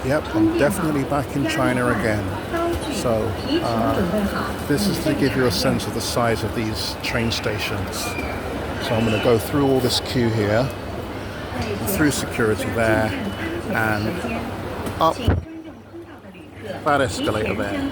Yep, I'm definitely back in China again. So this is to give you a sense of the size of these train stations. So I'm going to go through all this queue here, through security there, and up that escalator there.